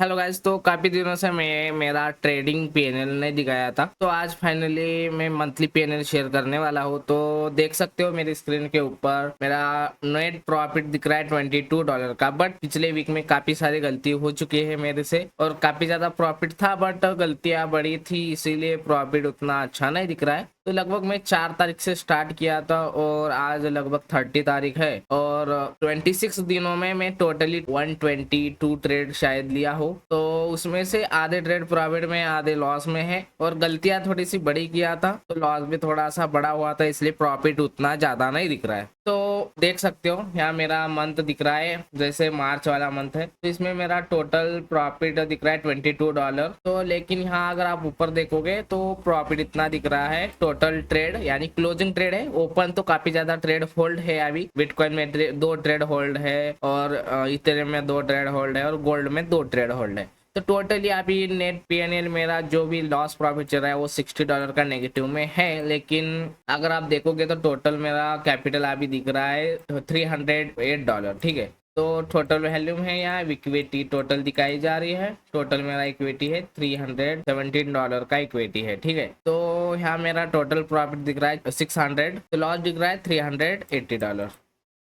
Hello guys, तो काफी दिनों से मैं मेरा ट्रेडिंग पीएनएल नहीं दिखाया था, तो आज फाइनली मैं मंथली पीएनएल शेयर करने वाला हूँ। तो देख सकते हो मेरी स्क्रीन के ऊपर मेरा नेट प्रॉफिट दिख रहा है $22 का। बट पिछले वीक में काफी सारी गलती हो चुकी है मेरे से और काफी ज्यादा प्रॉफिट था, बट गलतियां बड़ी थी इसीलिए प्रॉफिट उतना अच्छा नहीं दिख रहा है। तो लगभग मैं 4 तारीख से स्टार्ट किया था और आज लगभग 30 तारीख है और 26 दिनों में मैं टोटली 122 ट्रेड शायद लिया हो। तो उसमें से आधे ट्रेड प्रॉफिट में आधे लॉस में है और गलतियां थोड़ी सी बड़ी किया था तो लॉस भी थोड़ा सा बड़ा हुआ था, इसलिए प्रॉफिट उतना ज्यादा नहीं दिख रहा है। तो देख सकते हो यहाँ मेरा मंथ दिख रहा है, जैसे मार्च वाला मंथ है तो इसमें मेरा टोटल प्रॉफिट दिख रहा है $22। तो लेकिन यहाँ अगर आप ऊपर देखोगे तो प्रॉफिट इतना दिख रहा है। टोटल ट्रेड यानी क्लोजिंग ट्रेड है, ओपन तो काफी ज्यादा ट्रेड होल्ड है। अभी बिटकॉइन में 2 ट्रेड होल्ड है और इथेरियम में 2 ट्रेड होल्ड है और गोल्ड में 2 ट्रेड होल्ड है। तो टोटली अभी नेट पीएनएल मेरा जो भी लॉस प्रॉफिट चल रहा है वो $60 का नेगेटिव में है। लेकिन अगर आप देखोगे तो टोटल मेरा कैपिटल अभी दिख रहा है $308। ठीक है, तो टोटल वैल्यूम है यहाँ इक्विटी टोटल दिखाई जा रही है। टोटल मेरा इक्विटी है $317 का इक्विटी है। ठीक है, तो यहाँ मेरा टोटल प्रॉफिट दिख रहा है 600, तो लॉस दिख रहा है $380।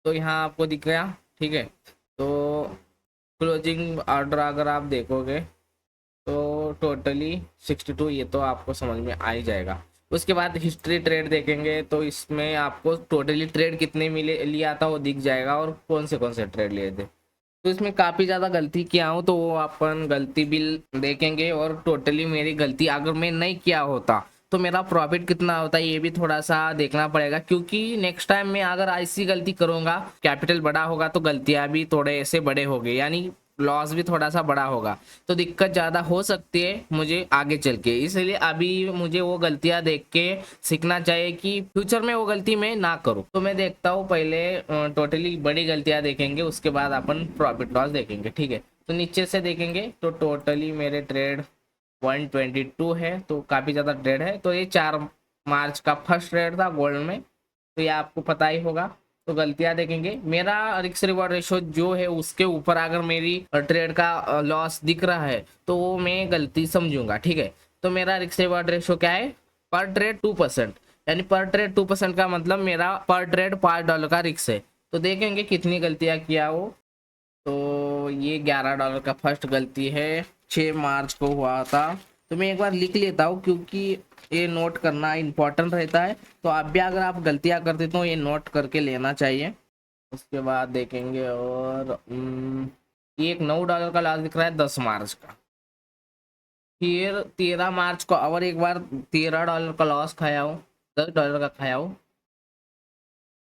तो यहाँ आपको दिख गया। ठीक है, तो क्लोजिंग ऑर्डर अगर आप देखोगे तो टोटली 62, ये तो आपको समझ में आ ही जाएगा। उसके बाद हिस्ट्री ट्रेड देखेंगे तो इसमें आपको टोटली ट्रेड कितने मिले लिया था वो दिख जाएगा और कौन से ट्रेड लिए थे। तो इसमें काफ़ी ज़्यादा गलती किया हूँ तो वो अपन गलती बिल देखेंगे और टोटली मेरी गलती अगर मैं नहीं किया होता तो मेरा प्रॉफिट कितना होता है ये भी थोड़ा सा देखना पड़ेगा, क्योंकि नेक्स्ट टाइम में अगर ऐसी गलती करूँगा, कैपिटल बड़ा होगा तो गलतियाँ भी थोड़े ऐसे बड़े हो गए, यानी लॉस भी थोड़ा सा बड़ा होगा तो दिक्कत ज़्यादा हो सकती है मुझे आगे चल के। इसलिए अभी मुझे वो गलतियां देख के सीखना चाहिए कि फ्यूचर में वो गलती मैं ना करूं। तो मैं देखता हूँ पहले टोटली बड़ी गलतियां देखेंगे, उसके बाद अपन प्रॉफिट लॉस देखेंगे। ठीक है, तो नीचे से देखेंगे तो टोटली मेरे ट्रेड 122 है, तो काफ़ी ज़्यादा ट्रेड है। तो ये 4 मार्च का फर्स्ट ट्रेड था गोल्ड में, तो ये आपको पता ही होगा। तो गलतियां देखेंगे, मेरा रिस्क रिवॉर्ड रेशो जो है उसके ऊपर अगर मेरी ट्रेड का लॉस दिख रहा है तो वो मैं गलती समझूंगा। ठीक है, तो मेरा रिस्क रिवॉर्ड रेशो क्या है, पर ट्रेड 2%, यानी पर ट्रेड 2% का मतलब मेरा पर ट्रेड $5 का रिस्क है। तो देखेंगे कितनी गलतियां किया हो। तो ये $11 का फर्स्ट गलती है, 6 मार्च को हुआ था। तो मैं एक बार लिख लेता हूँ क्योंकि ये नोट करना इम्पोर्टेंट रहता है। तो आप भी अगर आप गलतियाँ करते तो ये नोट करके लेना चाहिए। उसके बाद देखेंगे और ये एक $9 का लॉस दिख रहा है 10 मार्च का। फिर 13 मार्च को और एक बार $13 का लॉस खाया हूँ, $10 का खाया हूँ।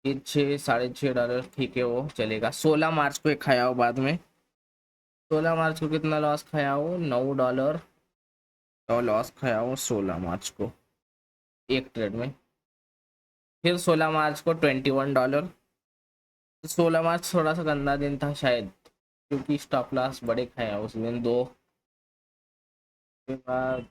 ये 6 साढ़े 6 डॉलर, ठीक है वो चलेगा। 16 मार्च को एक खाया हूँ बाद में। 16 मार्च को कितना लॉस खाया हूँ, $9 और लॉस खाया हूँ 16 मार्च को एक ट्रेड में। फिर 16 मार्च को $21। 16 मार्च थोड़ा सा गंदा दिन था शायद, क्योंकि स्टॉप लॉस बड़े खाया उस दिन दो। के बाद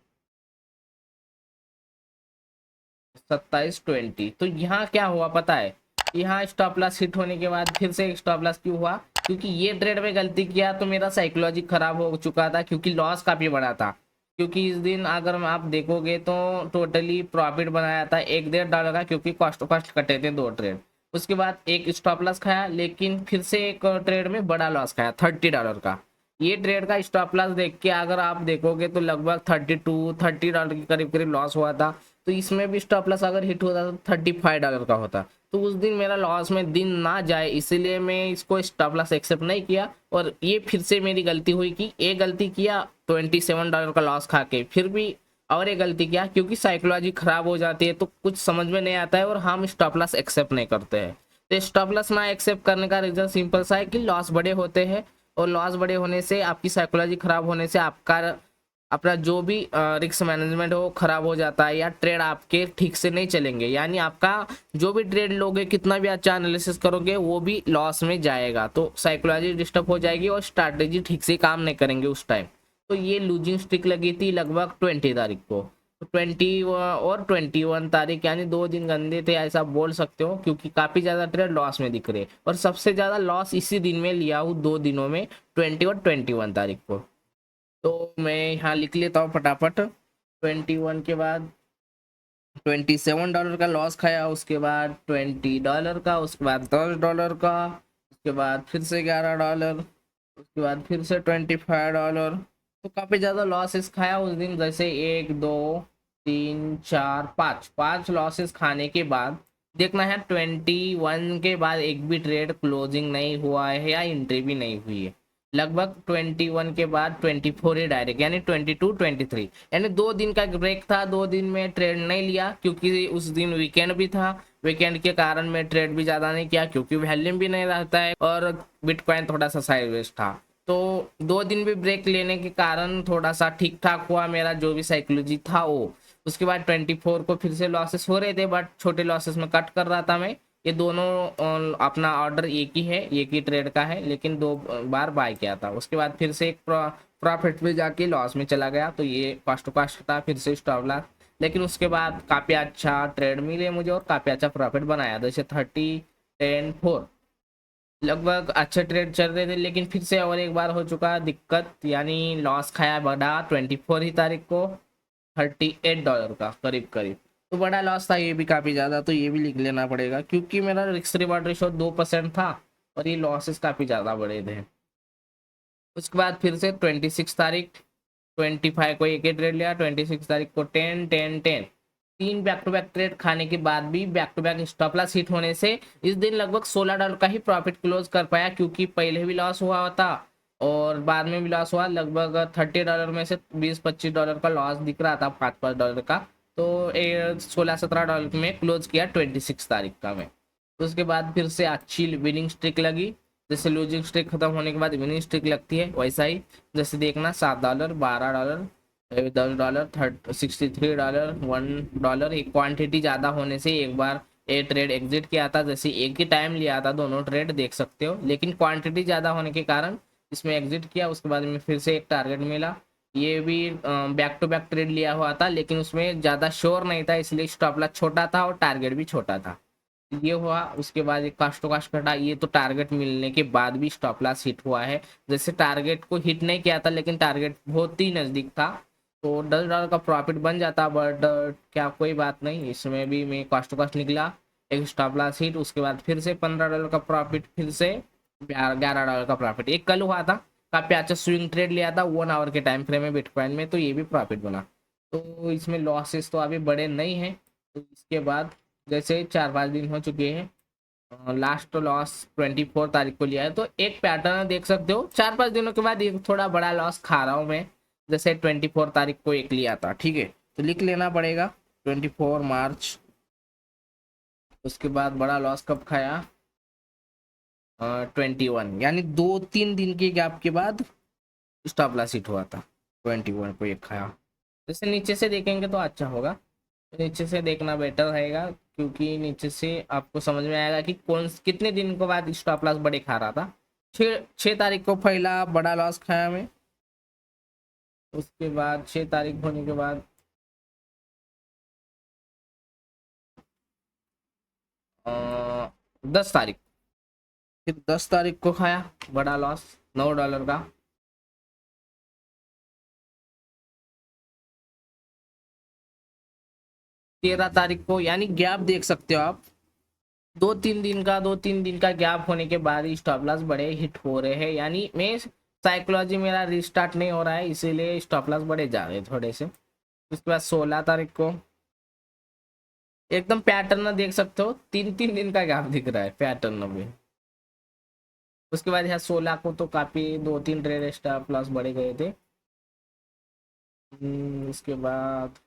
27-20, तो यहाँ क्या हुआ पता है, यहाँ स्टॉप लॉस हिट होने के बाद फिर से स्टॉप लॉस क्यों हुआ, क्योंकि ये ट्रेड में गलती किया तो मेरा साइकोलॉजी खराब हो चुका था, क्योंकि लॉस काफी बड़ा था। क्योंकि इस दिन अगर आप देखोगे तो टोटली प्रॉफिट बनाया था $1.5 का, क्योंकि कॉस्ट कॉस्ट कटे थे 2 ट्रेड। उसके बाद एक स्टॉप लॉस खाया, लेकिन फिर से एक ट्रेड में बड़ा लॉस खाया $30 का। ये ट्रेड का स्टॉप लॉस देख के अगर आप देखोगे तो लगभग $30 के करीब करीब लॉस हुआ था। तो इसमें भी स्टॉप लॉस अगर हिट होता तो $35 का होता। तो उस दिन मेरा लॉस में दिन ना जाए इसलिए मैं इसको स्टॉप लॉस एक्सेप्ट नहीं किया। और ये फिर से मेरी गलती हुई कि एक गलती किया $27 का लॉस खा के, फिर भी और एक गलती किया, क्योंकि साइकोलॉजी खराब हो जाती है तो कुछ समझ में नहीं आता है और हम स्टॉप लॉस एक्सेप्ट नहीं करते हैं। तो स्टॉप लॉस ना एक्सेप्ट करने का रीजन सिंपल सा है कि लॉस बड़े होते हैं और लॉस बड़े होने से आपकी साइकोलॉजी खराब होने से आपका अपना जो भी रिस्क मैनेजमेंट हो खराब हो जाता है, या ट्रेड आपके ठीक से नहीं चलेंगे, यानी आपका जो भी ट्रेड लोगे कितना भी अच्छा एनालिसिस करोगे वो भी लॉस में जाएगा। तो साइकोलॉजी डिस्टर्ब हो जाएगी और स्ट्रैटेजी ठीक से काम नहीं करेंगे उस टाइम। तो ये लूजिंग स्ट्रिक लगी थी लगभग 20 तारीख को। तो 20 और 21 तारीख यानी 2 दिन गंदे थे ऐसा बोल सकते हो, क्योंकि काफ़ी ज़्यादा ट्रेड लॉस में दिख रहे और सबसे ज़्यादा लॉस इसी दिन में लिया हूँ 2 दिनों में, 20 और 21 तारीख को। तो मैं यहाँ लिख लेता हूँ फटाफट। 21 के बाद $27 का लॉस खाया, उसके बाद $20 का, उसके बाद $10 का, उसके बाद फिर से $11, उसके बाद फिर से $25। तो काफी ज्यादा लॉसेस खाया उस दिन। जैसे एक दो तीन चार पाँच पाँच लॉसेस खाने के बाद देखना है 21 के बाद एक भी ट्रेड क्लोजिंग नहीं हुआ है या एंट्री भी नहीं हुई है। लगभग 21 के बाद 24 ही डायरेक्ट, यानी 22 23, यानी 2 दिन का ब्रेक था। 2 दिन में ट्रेड नहीं लिया क्योंकि उस दिन वीकेंड भी था। वीकेंड के कारण मैं ट्रेड भी ज्यादा नहीं किया क्योंकि वैल्यूम भी नहीं रहता है और बिटकॉइन थोड़ा सा साइडवेज था। तो 2 दिन भी ब्रेक लेने के कारण थोड़ा सा ठीक ठाक हुआ मेरा जो भी साइकोलॉजी था वो। उसके बाद 24 को फिर से लॉसेस हो रहे थे, बट छोटे लॉसेस में कट कर रहा था मैं। ये दोनों अपना ऑर्डर एक ही है, एक ही ट्रेड का है, लेकिन 2 बार बाय किया था। उसके बाद फिर से एक प्रॉफिट में जाके लॉस में चला गया, तो ये कॉस्ट टू कॉस्ट था, फिर से स्टॉप लॉस। लेकिन उसके बाद काफी अच्छा ट्रेड मिले मुझे और काफी अच्छा प्रॉफिट बनाया, जैसे 30-10-4 लगभग अच्छे ट्रेड चल रहे थे। लेकिन फिर से और एक बार हो चुका दिक्कत, यानी लॉस खाया बड़ा 24 ही तारीख को $38 का करीब करीब। तो बड़ा लॉस था ये भी काफी ज्यादा, तो ये भी लिख लेना पड़ेगा क्योंकि मेरा रिस्क रिवॉर्ड रेशो 2% था और ये लॉसेस काफी ज्यादा बड़े थे। उसके बाद फिर से 26 तारीख, 25 को एक ही ट्रेड लिया, 26 तारीख को 10-10-10, 3 बैक टू बैक ट्रेड खाने के बाद भी back to back stop loss hit होने से इस दिन लगभग $16 का ही प्रॉफिट क्लोज कर पाया, क्योंकि पहले भी लॉस हुआ था और बाद में भी लॉस हुआ। लगभग $30 में से $20-25 का लॉस दिख रहा था, $5-5 का। तो 16-17 में क्लोज किया 26 तारीख का मैं। उसके बाद फिर से अच्छी विनिंग स्ट्रिक लगी, जैसे लूजिंग स्ट्रिक खत्म होने के बाद विनिंग स्ट्रिक लगती है वैसा ही। जैसे देखना $7, $12, $10, $63, $1, एक क्वांटिटी ज़्यादा होने से एक बार ये ट्रेड एग्जिट किया था। जैसे एक ही टाइम लिया था दोनों ट्रेड, देख सकते हो, लेकिन क्वांटिटी ज़्यादा होने के कारण इसमें एग्जिट किया। उसके बाद में फिर से एक टारगेट मिला, ये भी बैक टू बैक ट्रेड लिया हुआ था, लेकिन उसमें ज़्यादा श्योर नहीं था, इसलिए स्टॉप लॉस छोटा था और टारगेट भी छोटा था। ये हुआ। उसके बाद एक कास्ट टू कास्ट कटा, ये तो टारगेट मिलने के बाद भी स्टॉप लॉस हिट हुआ है। जैसे टारगेट को हिट नहीं किया था, लेकिन टारगेट बहुत ही नजदीक था, तो $10 का प्रॉफिट बन जाता। बट क्या कोई बात नहीं, इसमें भी मैं कास्ट टू कास्ट निकला, एक स्टॉप लॉस हिट। उसके बाद फिर से $15 का प्रॉफिट, फिर से $11 का प्रॉफिट। एक कल हुआ था, काफी अच्छा स्विंग ट्रेड लिया था 1 आवर के टाइम फ्रेम में बिटकॉइन में, तो ये भी प्रॉफिट बना। तो इसमें लॉसेस तो अभी बड़े नहीं हैं। तो इसके बाद जैसे 4-5 दिन हो चुके हैं, लास्ट लॉस 24 तारीख को लिया है, तो एक पैटर्न देख सकते हो। 4-5 दिनों के बाद एक थोड़ा बड़ा लॉस खा रहा हूँ मैं, जैसे 24 तारीख को एक लिया था, ठीक है, तो लिख लेना पड़ेगा 24 मार्च। उसके बाद बड़ा लॉस कब खाया, 21, यानी 2-3 दिन के गैप के बाद स्टॉप लॉस हिट हुआ था। 21 को एक खाया। जैसे नीचे से देखेंगे तो अच्छा होगा, नीचे से देखना बेटर रहेगा, क्योंकि नीचे से आपको समझ में आएगा कि कौन कितने दिन के बाद स्टॉप लॉस बड़े खा रहा था। 6 तारीख को पहला बड़ा लॉस खाया मैं। उसके बाद 6 तारीख होने के बाद 10 तारीख, फिर 10 तारीख को खाया बड़ा लॉस $9 का। 13 तारीख को, यानी गैप देख सकते हो आप, 2-3 दिन का गैप होने के बाद स्टॉप लॉस बड़े हिट हो रहे हैं, यानी मैं साइकोलॉजी मेरा रिस्टार्ट नहीं हो रहा है, इसीलिए स्टॉप लॉस बड़े जा रहे हैं थोड़े से। उसके बाद 16 तारीख को एकदम पैटर्न देख सकते हो, 3-3 दिन का गैप दिख रहा है पैटर्न में। उसके बाद यहाँ 16 को तो काफी 2-3 ट्रेड स्टॉप लॉस बढ़े गए थे। उसके बाद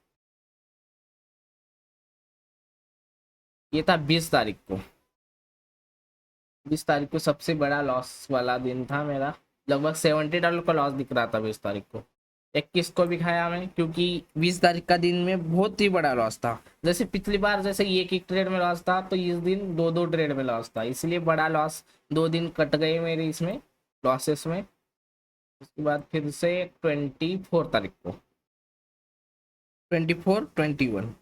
ये था 20 तारीख को। 20 तारीख को सबसे बड़ा लॉस वाला दिन था मेरा, लगभग $70 का लॉस दिख रहा था 20 तारीख को। 21 को भी खाया मैं, क्योंकि 20 तारीख का दिन में बहुत ही बड़ा लॉस था। जैसे पिछली बार जैसे एक एक ट्रेड में लॉस था, तो इस दिन 2-2 ट्रेड में लॉस था, इसलिए बड़ा लॉस 2 दिन कट गए मेरे इसमें लॉसेस में। उसके बाद फिर से 24 तारीख को, 24-21,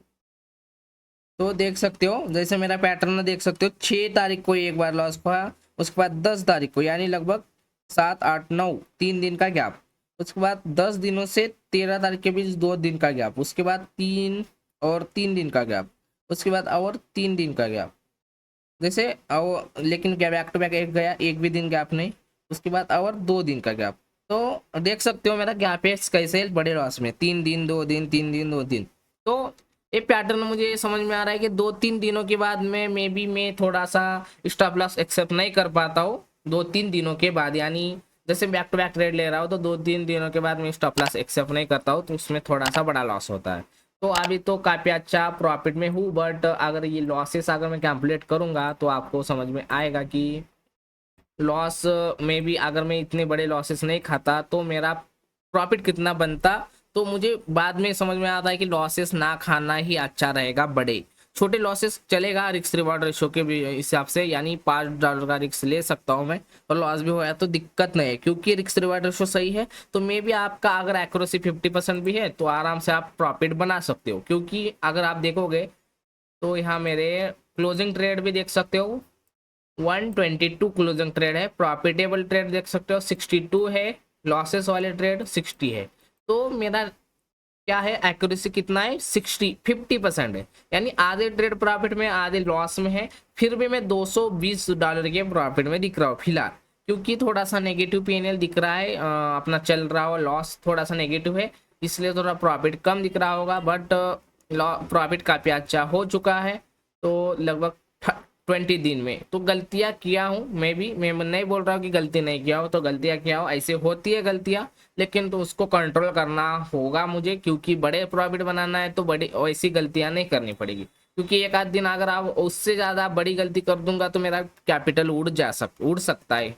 तो देख सकते हो जैसे मेरा पैटर्न देख सकते हो। 6 तारीख को एक बार लॉस हुआ, उसके बाद 10 तारीख को, यानी लगभग 7-8-9 3 दिन का गैप। उसके बाद 10 दिनों से 13 तारीख के बीच 2 दिन का गैप, उसके बाद 3 दिन का गैप, उसके बाद और 3 दिन का गैप, जैसे लेकिन क्या बैक टू बैक एक गया, एक भी दिन गैप नहीं, उसके बाद और 2 दिन का गैप। तो देख सकते हो मेरा गैप है कैसे बड़े लॉस में, 3 दिन 2 दिन 3 दिन 2 दिन। तो ये पैटर्न मुझे समझ में आ रहा है कि 2-3 दिनों के बाद में मे बी मैं थोड़ा सा स्टॉप लॉस एक्सेप्ट नहीं कर पाता हूँ। 2-3 दिनों के बाद, यानी जैसे बैक टू बैक ट्रेड ले रहा हूँ तो 2-3 दिनों के बाद मैं स्टॉप लॉस एक्सेप्ट नहीं करता हूँ, तो उसमें थोड़ा सा बड़ा लॉस होता है। तो अभी तो काफ़ी अच्छा प्रॉफिट में हूँ, बट अगर ये लॉसेस अगर मैं कैलकुलेट करूँगा तो आपको समझ में आएगा कि लॉस में भी अगर मैं इतने बड़े लॉसेस नहीं खाता तो मेरा प्रॉफिट कितना बनता। तो मुझे बाद में समझ में आता है कि लॉसेस ना खाना ही अच्छा रहेगा, बड़े छोटे लॉसेस चलेगा रिस्क रिवॉर्ड रेशो के भी हिसाब से, यानी $5 का रिस्क ले सकता हूँ मैं, और लॉस भी होया तो दिक्कत नहीं है क्योंकि रिस्क रिवॉर्ड रेशो सही है। तो मे भी आपका अगर एक्यूरेसी 50% भी है तो आराम से आप प्रॉफिट बना सकते हो, क्योंकि अगर आप देखोगे तो यहाँ मेरे क्लोजिंग ट्रेड भी देख सकते हो, 122 क्लोजिंग ट्रेड है, प्रॉफिटेबल ट्रेड देख सकते हो 62 है, लॉसेस वाले ट्रेड 60 है। तो मेरा क्या है एक्यूरेसी कितना है, 50% है, यानी आधे ट्रेड प्रॉफिट में आधे लॉस में है। फिर भी मैं $220 के प्रॉफिट में दिख रहा हूँ फिलहाल, क्योंकि थोड़ा सा नेगेटिव पीएनएल दिख रहा है, अपना चल रहा हो लॉस थोड़ा सा नेगेटिव है, इसलिए थोड़ा प्रॉफिट कम दिख रहा होगा, बट प्रॉफिट काफ़ी अच्छा हो चुका है। तो लगभग 20 दिन में तो गलतियां किया हूँ, मैं नहीं बोल रहा हूँ कि गलती नहीं किया हो, तो गलतियां किया हो, ऐसे होती है गलतियां, लेकिन तो उसको कंट्रोल करना होगा मुझे, क्योंकि बड़े प्रॉफिट बनाना है तो बड़ी ऐसी गलतियां नहीं करनी पड़ेगी, क्योंकि एक आध दिन अगर आप उससे ज़्यादा बड़ी गलती कर दूंगा तो मेरा कैपिटल उड़ सकता है।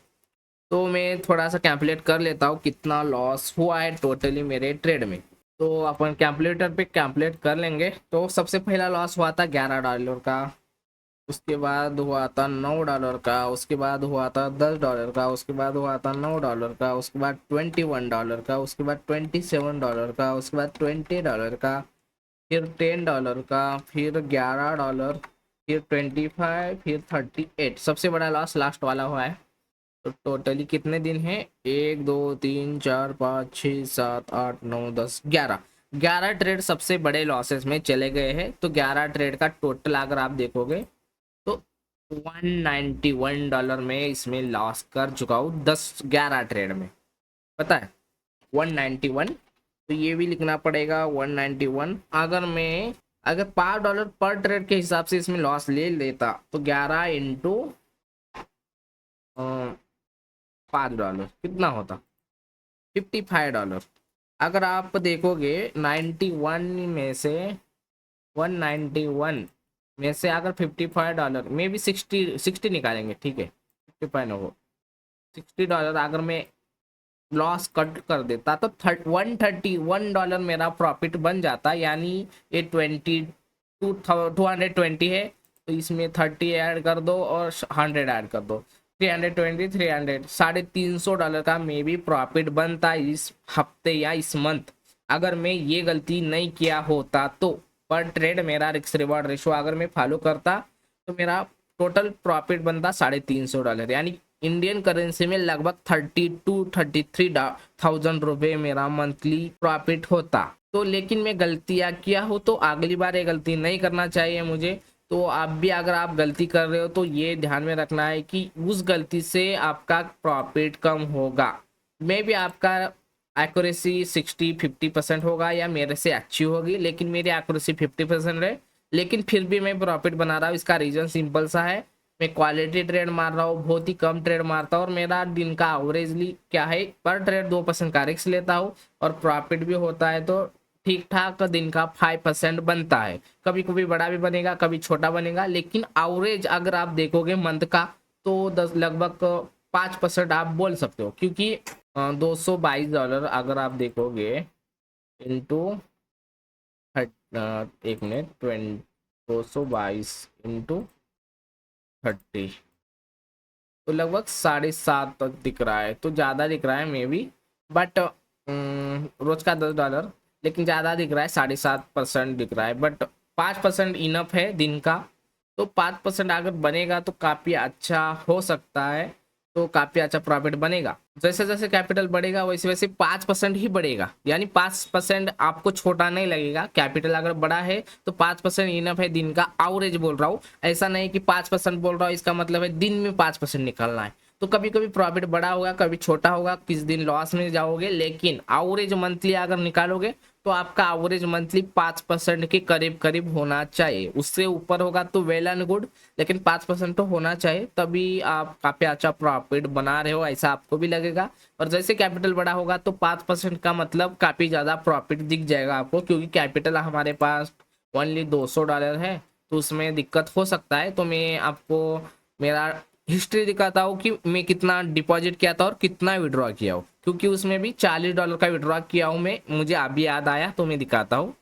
तो मैं थोड़ा सा कैलकुलेट कर लेता हूँ कितना लॉस हुआ है टोटली मेरे ट्रेड में। तो अपन कैलकुलेटर पे कैलकुलेट कर लेंगे। तो सबसे पहला लॉस हुआ था $11 का, उसके बाद हुआ था $9 का, उसके बाद हुआ था $10 का, उसके बाद हुआ था $9 का, उसके बाद $21 का, उसके बाद $27 का, उसके बाद $20 का, फिर $10 का, फिर $11, फिर 25, फिर 38। सबसे बड़ा लॉस लास्ट वाला हुआ है। तो टोटली कितने दिन है, 1 2 3 4 5 6 7 8 9 10 11। 11 ट्रेड सबसे बड़े लॉसेस में चले गए हैं। तो 11 ट्रेड का टोटल अगर आप देखोगे तो $191 में इसमें लॉस कर चुका हूँ 11 ट्रेड में, पता है 191। तो ये भी लिखना पड़ेगा 191। अगर $5 पर ट्रेड के हिसाब से इसमें लॉस ले लेता तो 11 इंटू $5 कितना होता, $55। अगर आप देखोगे 91 में से 191 में से अगर $55 में भी 60 निकालेंगे, ठीक है 55 हो, $60 अगर मैं लॉस कट कर देता तो $131 मेरा प्रॉफिट बन जाता, यानी ये 220 है, तो इसमें 30 ऐड कर दो और 100 ऐड कर दो, 320 300 $350 का मे भी प्रॉफिट बनता इस हफ्ते या इस मंथ, अगर मैं ये गलती नहीं किया होता तो। पर ट्रेड मेरा रिस्क रिवॉर्ड रेशो अगर मैं फॉलो करता तो मेरा टोटल प्रॉफिट बनता $350, यानी इंडियन करेंसी में लगभग 32-33 रुपये मेरा मंथली प्रॉफिट होता। तो लेकिन मैं गलतियां किया हो तो अगली बार ये गलती नहीं करना चाहिए मुझे। तो आप भी अगर आप गलती कर रहे हो तो ये ध्यान में रखना है कि उस गलती से आपका प्रॉफिट कम होगा। मे भी आपका एक्यूरेसी 60-50% होगा या मेरे से अच्छी होगी, लेकिन मेरी एक्यूरेसी 50% है, लेकिन फिर भी मैं प्रॉफिट बना रहा हूँ। इसका रीजन सिंपल सा है, मैं क्वालिटी ट्रेड मार रहा हूँ, बहुत ही कम ट्रेड मारता हूँ, और मेरा दिन का एवरेजली क्या है पर ट्रेड 2% का रिस्क लेता हूँ और प्रॉफिट भी होता है, तो ठीक ठाक दिन का 5% बनता है। कभी कभी बड़ा भी बनेगा, कभी छोटा बनेगा, लेकिन एवरेज अगर आप देखोगे मंथ का तो लगभग 5% आप बोल सकते हो, क्योंकि $222 अगर आप देखोगे इंटू एक मिनट 222 इंटू 30 तो लगभग 7.5 तक दिख रहा है, तो ज़्यादा दिख रहा है मे बी, बट रोज का $10, लेकिन ज़्यादा दिख रहा है, 7.5% दिख रहा है, बट 5% इनफ है दिन का। तो 5% अगर बनेगा तो काफ़ी अच्छा हो सकता है। तो काफी अच्छा प्रॉफिट बनेगा। जैसे जैसे कैपिटल बढ़ेगा वैसे वैसे 5% ही बढ़ेगा, यानी 5% आपको छोटा नहीं लगेगा। कैपिटल अगर बड़ा है तो 5% इनफ है, दिन का एवरेज बोल रहा हूँ। ऐसा नहीं कि 5% बोल रहा हूँ इसका मतलब है दिन में 5% निकलना है। तो कभी कभी प्रॉफिट बड़ा होगा, कभी छोटा होगा, किस दिन लॉस में जाओगे, लेकिन एवरेज मंथली अगर निकालोगे तो आपका एवरेज मंथली 5% के करीब करीब होना चाहिए। उससे ऊपर होगा तो वेल एंड गुड, लेकिन 5% तो होना चाहिए, तभी आप काफी अच्छा प्रॉफिट बना रहे हो ऐसा आपको भी लगेगा। और जैसे कैपिटल बड़ा होगा तो 5% का मतलब काफी ज्यादा प्रॉफिट दिख जाएगा आपको, क्योंकि कैपिटल हमारे पास ओनली $200 है, तो उसमें दिक्कत हो सकता है। तो मैं आपको मेरा हिस्ट्री दिखाता हूँ कि मैं कितना डिपॉजिट किया था और कितना विड्रॉ किया हूँ, क्योंकि उसमें भी $40 का विड्रॉ किया हूँ मैं, मुझे अभी याद आया तो मैं दिखाता हूँ।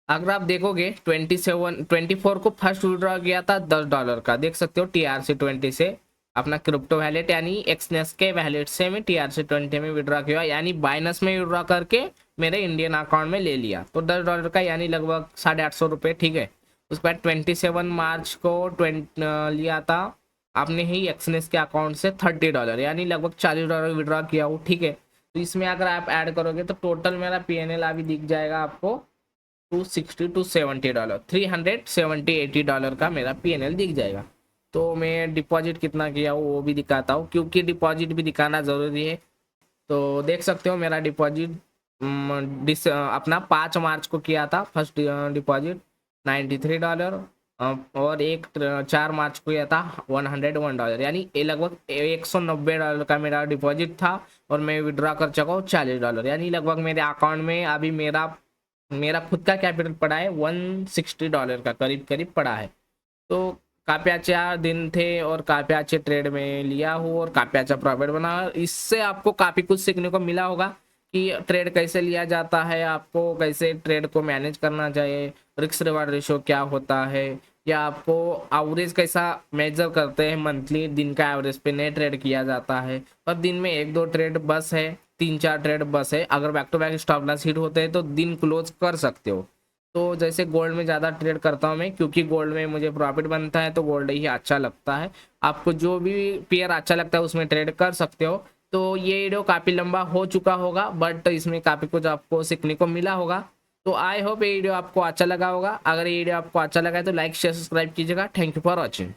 अगर आप देखोगे 24 को फर्स्ट विड्रॉ किया था $10 का, देख सकते हो TRC20 से अपना क्रिप्टो वैलेट यानी एक्सनेस के वैलेट से मैं TRC20 में विड्रॉ किया, यानी बाइनस में विड्रॉ करके मेरे इंडियन अकाउंट में ले लिया। तो $10 का यानी लगभग ₹850, ठीक है। उसके बाद 27 मार्च को लिया था आपने ही एक्सनेस के अकाउंट से $30, यानी लगभग $40 विड्रॉ किया हूँ, ठीक है। तो इसमें अगर आप ऐड करोगे तो टोटल मेरा PNL अभी दिख जाएगा आपको $260 to $70, $370-80 का मेरा PNL दिख जाएगा। तो मैं डिपॉजिट कितना किया हूँ वो भी दिखाता हूँ, क्योंकि डिपॉजिट भी दिखाना ज़रूरी है। तो देख सकते हो मेरा डिपॉजिट अपना 5 मार्च को किया था फर्स्ट डिपॉजिट $93, और 4 मार्च को किया था $101, यानी ये लगभग $190 का मेरा डिपॉजिट था। और मैं विड्रॉ कर चुका हूँ $40, यानी लगभग मेरे अकाउंट में अभी मेरा मेरा खुद का कैपिटल पड़ा है $160 का करीब करीब पड़ा है। तो काफ़ी अच्छे दिन थे और काफ़ी अच्छे ट्रेड में लिया हूँ और काफ़ी अच्छा प्रॉफिट बना। इससे आपको काफ़ी कुछ सीखने को मिला होगा कि ट्रेड कैसे लिया जाता है, आपको कैसे ट्रेड को मैनेज करना चाहिए, रिस्क रिवार्ड रेशो क्या होता है, या आपको एवरेज कैसा मेजर करते हैं, मंथली दिन का एवरेज पे नहीं ट्रेड किया जाता है, और दिन में 1-2 ट्रेड बस है, 3-4 ट्रेड बस है। अगर back to back stop loss hit होते हैं तो दिन क्लोज कर सकते हो। तो जैसे गोल्ड में ज़्यादा ट्रेड करता हूँ मैं, क्योंकि गोल्ड में मुझे प्रॉफिट बनता है, तो गोल्ड ही अच्छा लगता है। आपको जो भी पेयर अच्छा लगता है उसमें ट्रेड कर सकते हो। तो ये वीडियो काफ़ी लंबा हो चुका होगा, बट इसमें काफ़ी कुछ आपको सीखने को मिला होगा। तो आई होप ये वीडियो आपको अच्छा लगा होगा। अगर ये वीडियो आपको अच्छा लगा है तो लाइक शेयर सब्सक्राइब कीजिएगा। Thank you for watching.